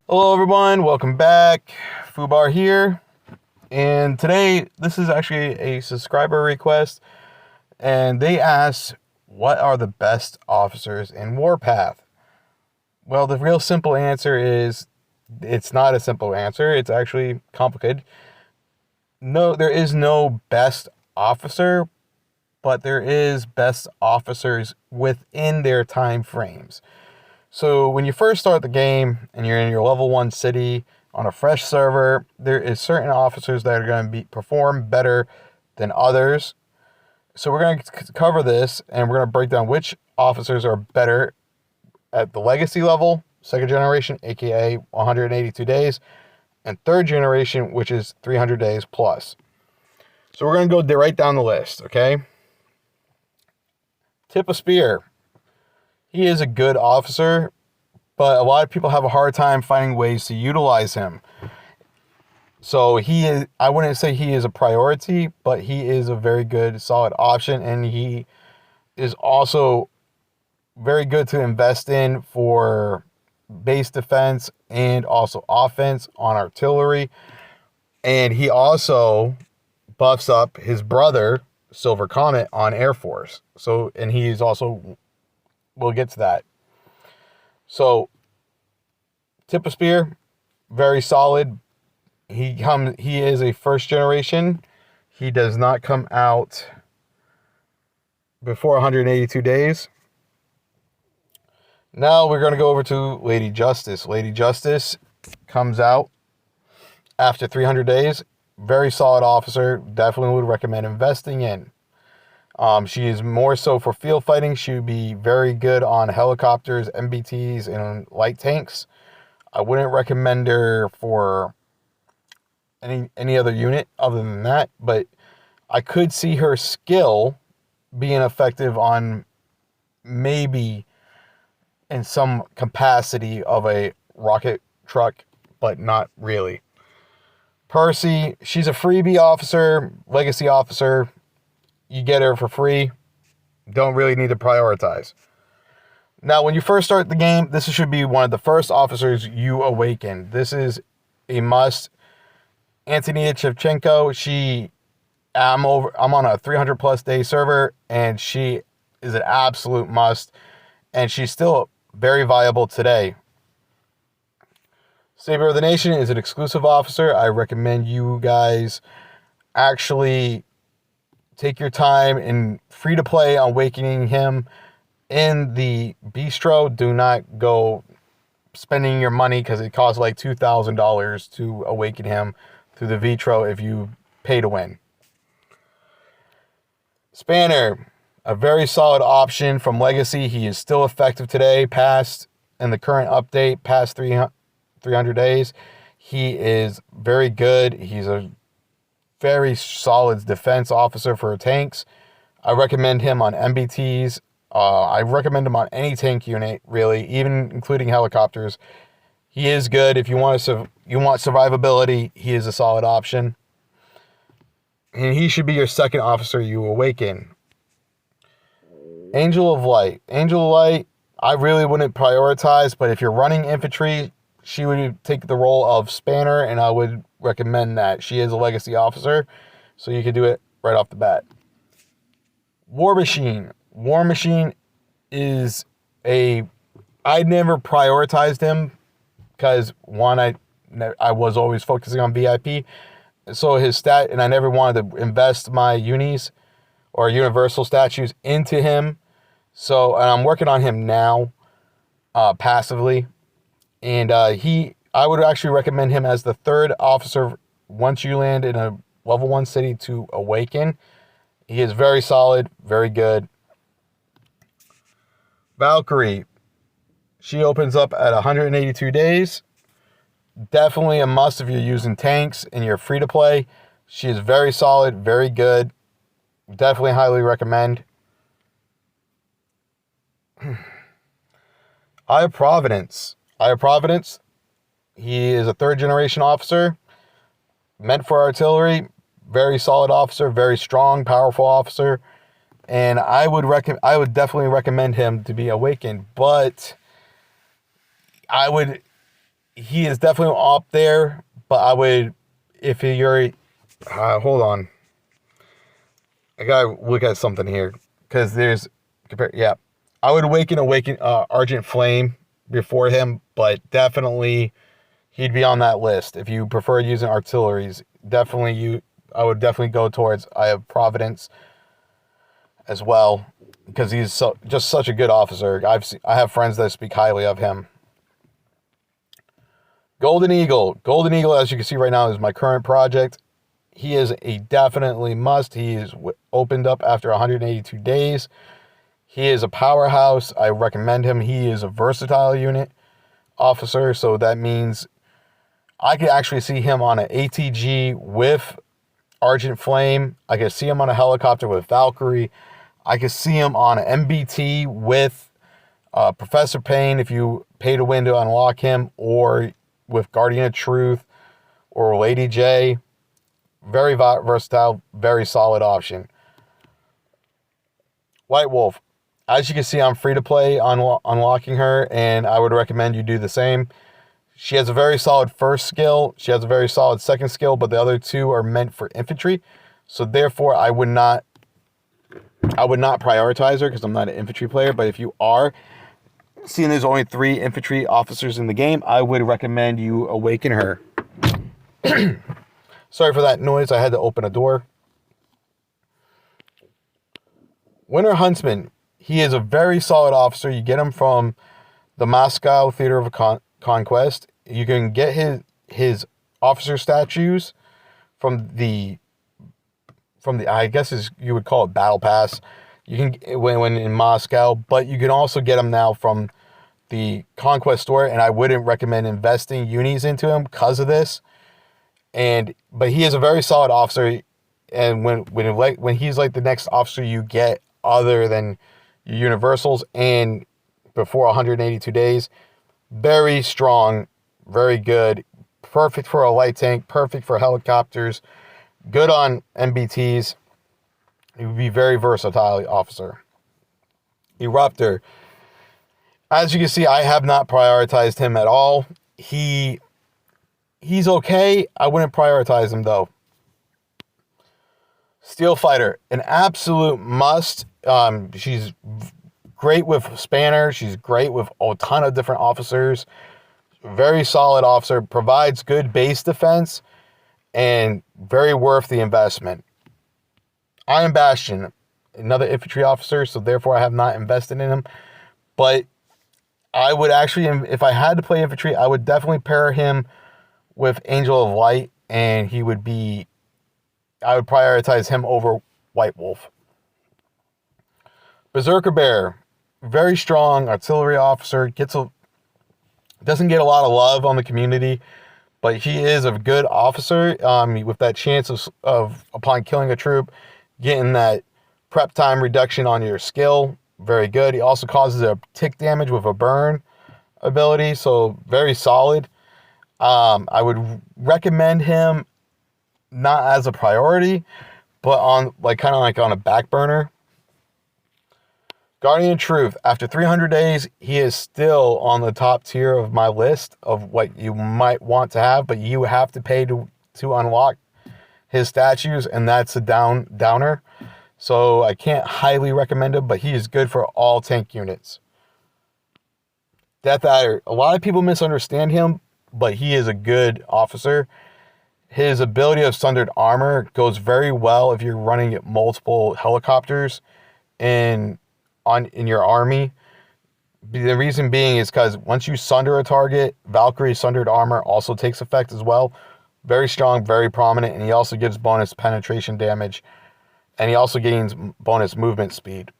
Hello everyone, welcome back. Fubar here. And today, this is actually a subscriber request. And they asked, what are the best officers in Warpath? Well, the real simple answer is, it's not a simple answer. It's actually complicated. No, there is no best officer, but there is best officers within their time frames. So when you first start the game and you're in your level 1 city on a fresh server, there is certain officers that are going to perform better than others. So we're going to cover this and we're going to break down which officers are better at the legacy level, second generation, aka 182 days, and third generation, which is 300 days plus. So we're going to go right down the list, okay? Tip of Spear. He is a good officer, but a lot of people have a hard time finding ways to utilize him. So I wouldn't say he is a priority, but he is a very good, solid option, and he is also very good to invest in for base defense and also offense on artillery. And he also buffs up his brother, Silver Comet, on Air Force. So, and he's also, we'll get to that. So, Tip of Spear, very solid. He is a first generation. He does not come out before 182 days. Now we're going to go over to Lady Justice. Lady Justice comes out after 300 days. Very solid officer. Definitely would recommend investing in. She is more so for field fighting. She would be very good on helicopters, MBTs, and light tanks. I wouldn't recommend her for any other unit other than that, but I could see her skill being effective on maybe in some capacity of a rocket truck, but not really. Percy, she's a freebie officer, legacy officer. You get her for free. Don't really need to prioritize. Now, when you first start the game, this should be one of the first officers you awaken. This is a must. Antonia Shevchenko, I'm on a 300 plus day server, and she is an absolute must, and she's still very viable today. Savior of the Nation is an exclusive officer. I recommend you guys actually take your time and free to play on awakening him in the bistro. Do not go spending your money because it costs like $2,000 to awaken him through the vitro if you pay to win. Spanner, a very solid option from Legacy. He is still effective today, in the current update, past 300 days. He is very good. He's a very solid defense officer for tanks. I recommend him on MBTs. I recommend him on any tank unit, really, even including helicopters. He is good. If you want survivability, he is a solid option. And he should be your second officer you awaken. Angel of Light. Angel of Light, I really wouldn't prioritize, but if you're running infantry, she would take the role of Spanner, and I would recommend that. She is a legacy officer, so you could do it right off the bat. War Machine. War Machine is I never prioritized him because, one, I was always focusing on VIP. So his stat, and I never wanted to invest my unis or universal statues into him. So, and I'm working on him now, passively. And I would actually recommend him as the third officer once you land in a level 1 city to awaken. He is very solid, very good. Valkyrie. She opens up at 182 days. Definitely a must if you're using tanks and you're free to play. She is very solid, very good. Definitely highly recommend. Eye of Providence. Eye of Providence. He is a third generation officer. Meant for artillery. Very solid officer. Very strong, powerful officer. And I would definitely recommend him to be awakened. But I would he is definitely up there, but I would, if you're, hold on. I gotta look at something here because there's yeah, I would awaken Argent Flame before him, but definitely he'd be on that list. If you prefer using artilleries, definitely I would definitely go towards. I have Providence as well because he's just such a good officer. I have friends that speak highly of him. Golden Eagle, as you can see right now, is my current project. He is a definitely must. He is opened up after 182 days. He is a powerhouse. I recommend him. He is a versatile unit officer, so that means I could actually see him on an ATG with Argent Flame. I could see him on a helicopter with Valkyrie. I could see him on an MBT with Professor Payne if you pay to win to unlock him, or with Guardian of Truth or Lady J. Very versatile, very solid option. White Wolf. As you can see, I'm free to play on unlocking her, and I would recommend you do the same. She has a very solid first skill. She has a very solid second skill, but the other two are meant for infantry. So therefore, I would not prioritize her because I'm not an infantry player. But if you are, seeing there's only 3 infantry officers in the game, I would recommend you awaken her. Sorry for that noise. I had to open a door. Winter Huntsman. He is a very solid officer. You get him from the Moscow Theater of Conquest. You can get his officer statues from the I guess you would call it battle pass. You can when in Moscow, but you can also get him now from the Conquest store, and I wouldn't recommend investing unis into him because of this. But he is a very solid officer, and when he's like the next officer you get other than your universals, and before 182 days, very strong, very good, perfect for a light tank, perfect for helicopters, good on MBTs. He would be very versatile officer. Eruptor. As you can see, I have not prioritized him at all. He's okay. I wouldn't prioritize him though. Steel Fighter, an absolute must. She's great with Spanner. She's great with a ton of different officers. Very solid officer. Provides good base defense and very worth the investment. Iron Bastion, another infantry officer, so therefore I have not invested in him. But I would actually, if I had to play infantry, I would definitely pair him with Angel of Light, and I would prioritize him over White Wolf. Berserker Bear, very strong artillery officer, doesn't get a lot of love on the community, but he is a good officer with that chance of upon killing a troop, getting that prep time reduction on your skill. Very good. He also causes a tick damage with a burn ability, so very solid. I would recommend him not as a priority, but on kind of on a back burner. Guardian of Truth. After 300 days, he is still on the top tier of my list of what you might want to have, but you have to pay to unlock his statues, and that's a downer. So I can't highly recommend him, but he is good for all tank units. Death Adder. A lot of people misunderstand him, but he is a good officer. His ability of Sundered Armor goes very well if you're running multiple helicopters in your army. The reason being is because once you sunder a target, Valkyrie's Sundered Armor also takes effect as well. Very strong, very prominent, and he also gives bonus penetration damage, and he also gains bonus movement speed.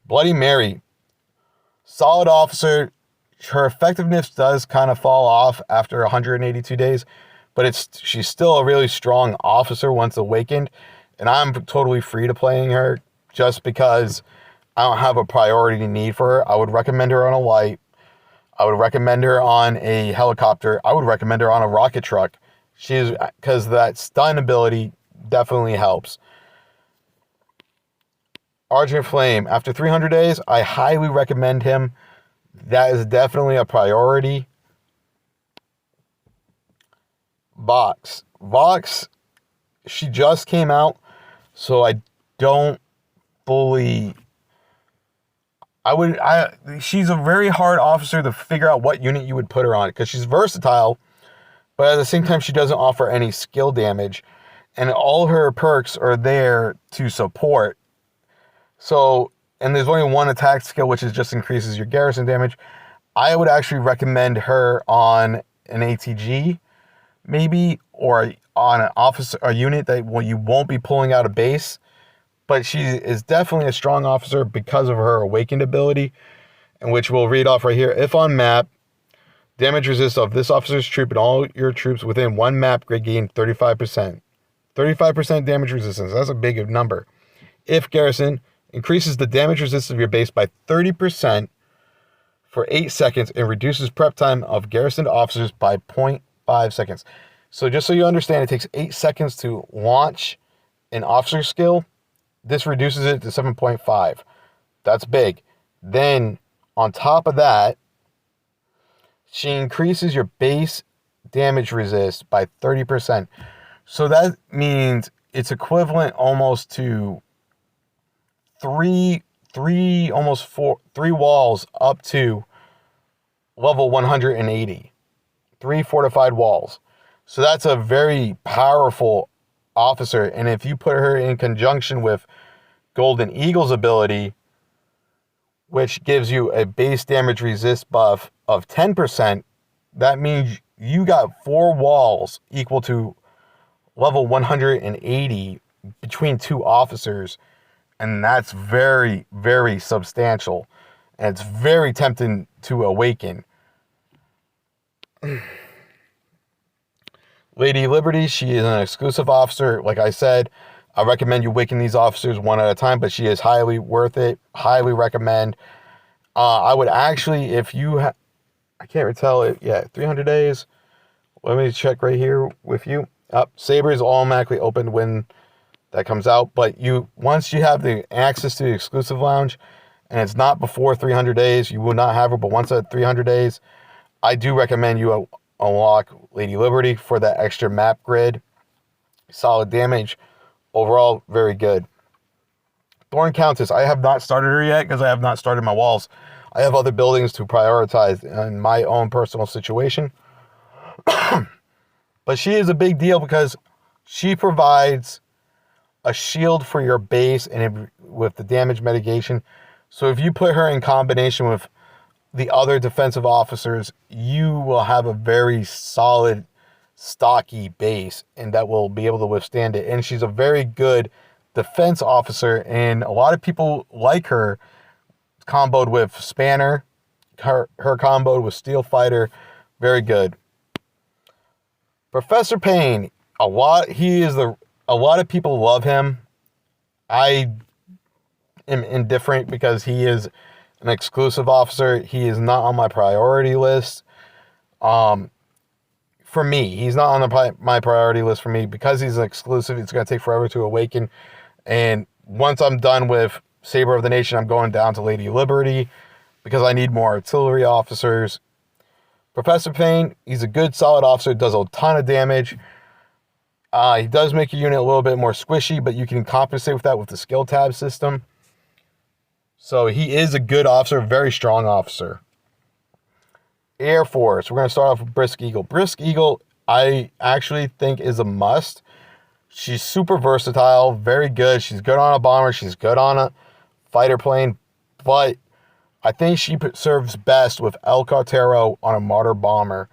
Bloody Mary. Solid officer. Her effectiveness does kind of fall off after 182 days, but she's still a really strong officer once awakened, and I'm totally free to playing her just because I don't have a priority need for her. I would recommend her on a light. I would recommend her on a helicopter. I would recommend her on a rocket truck. Because that stun ability definitely helps. Argent Flame. After 300 days, I highly recommend him. That is definitely a priority. Vox, she just came out, so I don't fully. She's a very hard officer to figure out what unit you would put her on because she's versatile, but at the same time, she doesn't offer any skill damage, and all her perks are there to support. So, and there's only one attack skill, which is just increases your garrison damage. I would actually recommend her on an ATG, maybe, or on an officer, a unit that you won't be pulling out a base. But she is definitely a strong officer because of her awakened ability, and which we'll read off right here. If on map, damage resist of this officer's troop and all your troops within one map grid gain 35%. 35% damage resistance. That's a big number. If garrison, increases the damage resistance of your base by 30% for 8 seconds and reduces prep time of garrisoned officers by 0.5 seconds. So just so you understand, it takes 8 seconds to launch an officer skill. This reduces it to 7.5. That's big. Then, on top of that, she increases your base damage resist by 30%. So that means it's equivalent almost to three walls up to level 180. 3 fortified walls. So that's a very powerful officer, and if you put her in conjunction with Golden Eagle's ability, which gives you a base damage resist buff of 10%, that means you got 4 walls equal to level 180 between 2 officers, and that's very, very substantial, and it's very tempting to awaken. Lady Liberty, she is an exclusive officer. Like I said, I recommend you awaken these officers one at a time, but she is highly worth it. Highly recommend. I would actually, if you I can't tell it. Yeah, 300 days. Let me check right here with you. Saber is automatically opened when that comes out, but once you have the access to the exclusive lounge, and it's not before 300 days, you will not have her, but once at 300 days, I do recommend you unlock Lady Liberty for that extra map grid. Solid damage. Overall, very good. Thorn Countess. I have not started her yet because I have not started my walls. I have other buildings to prioritize in my own personal situation. But she is a big deal because she provides a shield for your base and with the damage mitigation. So if you put her in combination with the other defensive officers, you will have a very solid, stocky base, and that will be able to withstand it. And she's a very good defense officer, and a lot of people like her comboed with Spanner, her comboed with Steel Fighter. Very good. Professor Payne, a lot of people love him. I am indifferent because he is an exclusive officer. He is not on my priority list. For me, he's not on my priority list for me because he's an exclusive. It's going to take forever to awaken. And once I'm done with Saber of the Nation, I'm going down to Lady Liberty because I need more artillery officers. Professor Payne, he's a good, solid officer. Does a ton of damage. He does make your unit a little bit more squishy, but you can compensate with that with the skill tab system. So he is a good officer, very strong officer. Air Force. We're going to start off with Brisk Eagle. Brisk Eagle, I actually think is a must. She's super versatile, very good. She's good on a bomber. She's good on a fighter plane. But I think she serves best with El Cartero on a Marder bomber.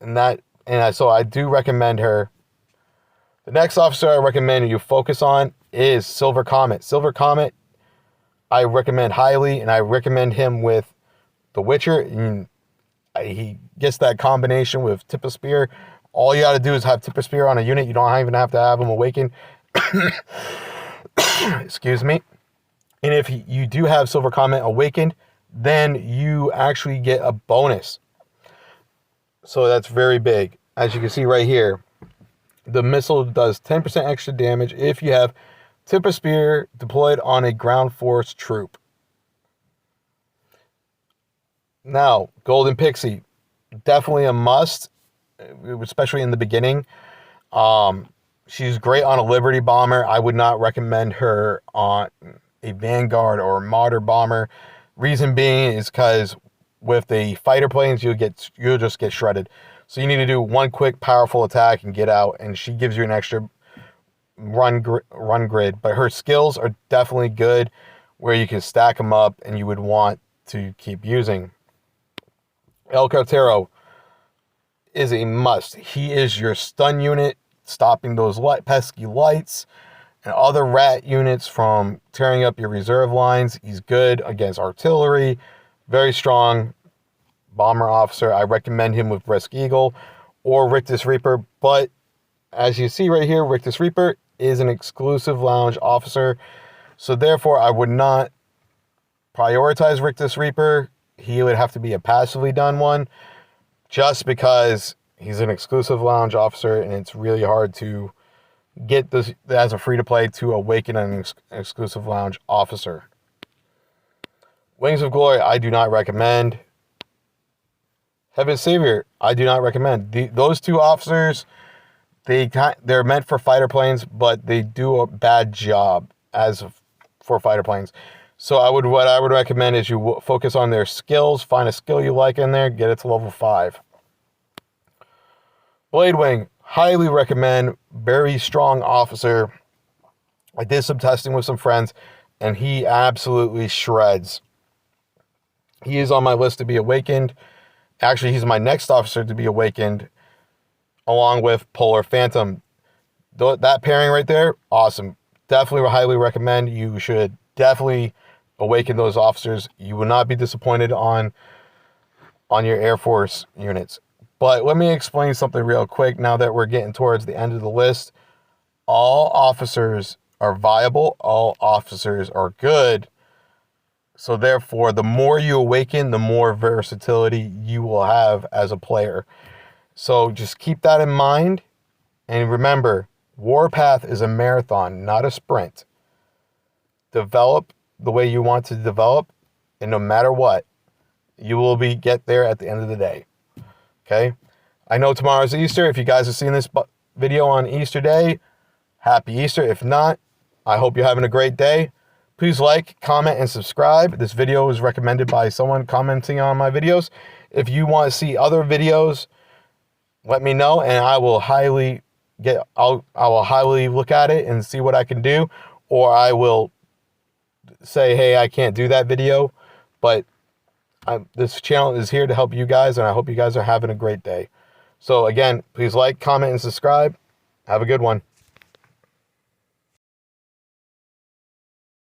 So I do recommend her. The next officer I recommend you focus on is Silver Comet. Silver Comet, I recommend highly, and I recommend him with The Witcher. And he gets that combination with Tip of Spear. All you got to do is have Tip of Spear on a unit. You don't even have to have him awaken. Excuse me. And if you do have Silver Comet awakened, then you actually get a bonus. So that's very big. As you can see right here, the missile does 10% extra damage if you have Tip of Spear deployed on a ground force troop. Now, Golden Pixie, definitely a must. especially in the beginning. She's great on a Liberty bomber. I would not recommend her on a Vanguard or a Marder bomber. Reason being is because with the fighter planes, you'll just get shredded. So you need to do one quick, powerful attack and get out, and she gives you an extra run grid. But her skills are definitely good, where you can stack them up, and you would want to keep using. El Cartero is a must. He is your stun unit, stopping those pesky lights and other rat units from tearing up your reserve lines. He's good against artillery, very strong bomber officer. I recommend him with Brisk Eagle or Rictus Reaper, but as you see right here, Rictus Reaper is an exclusive lounge officer, so therefore I would not prioritize Rictus Reaper. He would have to be a passively done one, just because he's an exclusive lounge officer, and it's really hard to get this as a free-to-play to awaken an exclusive lounge officer. Wings of Glory, I do not recommend. Heaven Savior, I do not recommend. Those two officers, they're meant for fighter planes, but they do a bad job for fighter planes. So what I would recommend is you focus on their skills, find a skill you like in there, get it to level 5. Blade Wing, highly recommend. Very strong officer. I did some testing with some friends, and he absolutely shreds. He is on my list to be awakened. Actually, he's my next officer to be awakened, along with Polar Phantom. That pairing right there, awesome. Definitely highly recommend. You should definitely awaken those officers. You will not be disappointed on your Air Force units. But let me explain something real quick now that we're getting towards the end of the list. All officers are viable. All officers are good. So therefore, the more you awaken, the more versatility you will have as a player. So just keep that in mind. And remember, Warpath is a marathon, not a sprint. Develop the way you want to develop, and no matter what, you will get there at the end of the day. Okay? I know tomorrow's Easter. If you guys have seen this video on Easter Day, happy Easter. If not, I hope you're having a great day. Please like, comment, and subscribe. This video was recommended by someone commenting on my videos. If you want to see other videos, let me know, and I will highly look at it and see what I can do, or I will say, hey, I can't do that video. But this channel is here to help you guys, and I hope you guys are having a great day. So again, please like, comment, and subscribe. Have a good one.